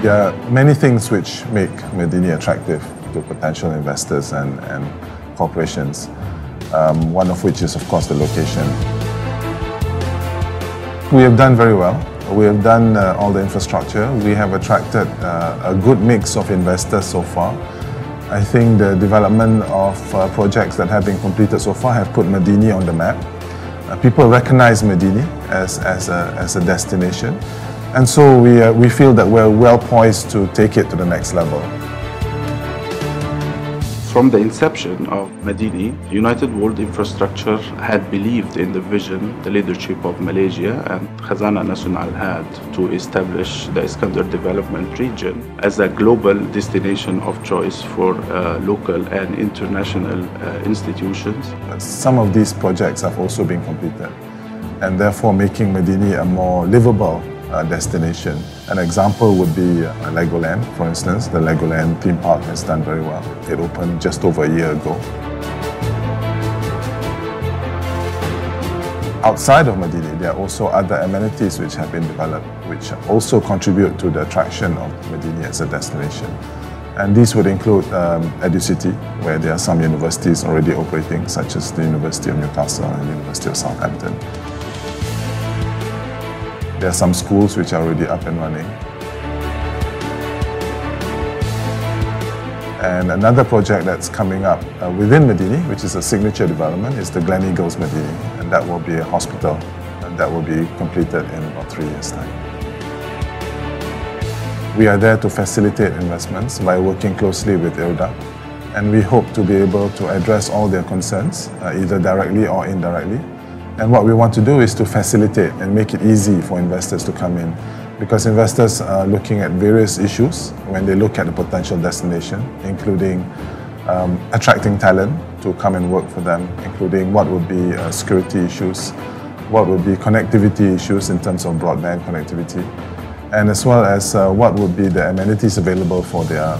There are many things which make Medini attractive to potential investors and corporations, one of which is, of course, the location. We have done very well. We have done all the infrastructure. We have attracted a good mix of investors so far. I think the development of projects that have been completed so far have put Medini on the map. People recognize Medini as a destination, and so we feel that we're well poised to take it to the next level. From the inception of Medini, United World Infrastructure had believed in the vision, the leadership of Malaysia, and Khazanah Nasional had to establish the Iskandar development region as a global destination of choice for local and international institutions. Some of these projects have also been completed, and therefore making Medini a more livable destination. An example would be LEGOLAND, for instance. The LEGOLAND theme park has done very well. It opened just over a year ago. Outside of Medini, there are also other amenities which have been developed, which also contribute to the attraction of Medini as a destination. And these would include EduCity, where there are some universities already operating, such as the University of Newcastle and the University of Southampton. There are some schools which are already up and running. And another project that's coming up within Medini, which is a signature development, is the Gleneagles Medini, and that will be a hospital, and that will be completed in about 3 years' time. We are there to facilitate investments by working closely with IRDA, and we hope to be able to address all their concerns, either directly or indirectly. And what we want to do is to facilitate and make it easy for investors to come in, because investors are looking at various issues when they look at a potential destination, including attracting talent to come and work for them, including what would be security issues, what would be connectivity issues in terms of broadband connectivity, and as well as what would be the amenities available for their,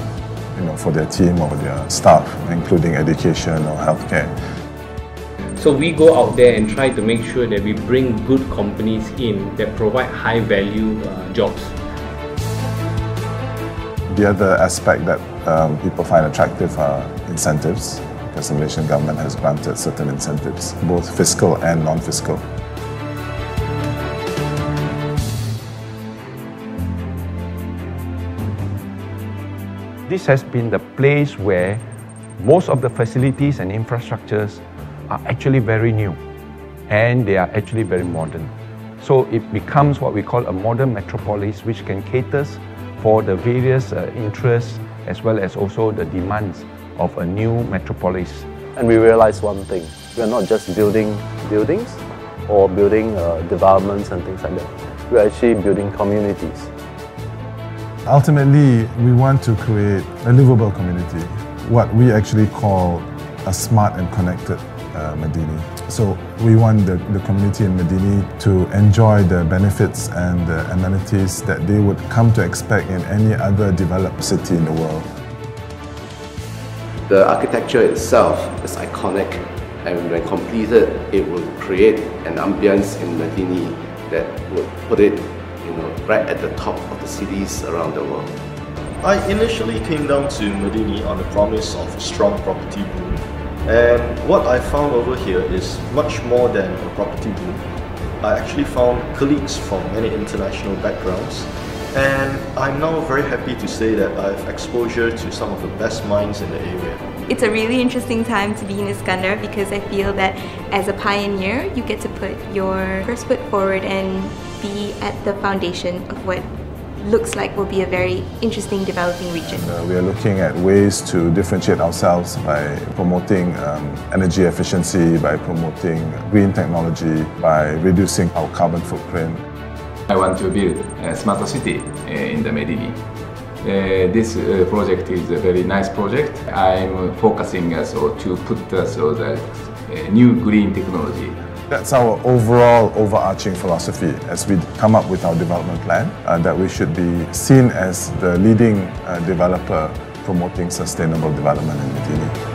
for their team or their staff, including education or healthcare. So we go out there and try to make sure that we bring good companies in that provide high value jobs. The other aspect that people find attractive are incentives, because the Malaysian government has granted certain incentives, both fiscal and non-fiscal. This has been the place where most of the facilities and infrastructures are actually very new, and they are actually very modern. So it becomes what we call a modern metropolis, which can cater for the various interests as well as also the demands of a new metropolis. And we realize one thing: we are not just building buildings or building developments and things like that. We are actually building communities. Ultimately, we want to create a livable community, what we actually call a smart and connected Medini. So we want the community in Medini to enjoy the benefits and the amenities that they would come to expect in any other developed city in the world. The architecture itself is iconic, and when completed, it will create an ambience in Medini that would put it right at the top of the cities around the world. I initially came down to Medini on the promise of a strong property boom. And what I found over here is much more than a property boom. I actually found colleagues from many international backgrounds, and I'm now very happy to say that I have exposure to some of the best minds in the area. It's a really interesting time to be in Iskandar, because I feel that as a pioneer, you get to put your first foot forward and be at the foundation of what looks like will be a very interesting developing region. We are looking at ways to differentiate ourselves by promoting energy efficiency, by promoting green technology, by reducing our carbon footprint. I want to build a smarter city in the Medini. This project is a very nice project. I'm focusing to put the new green technology. That's our overall overarching philosophy as we come up with our development plan, that we should be seen as the leading developer promoting sustainable development in Medini.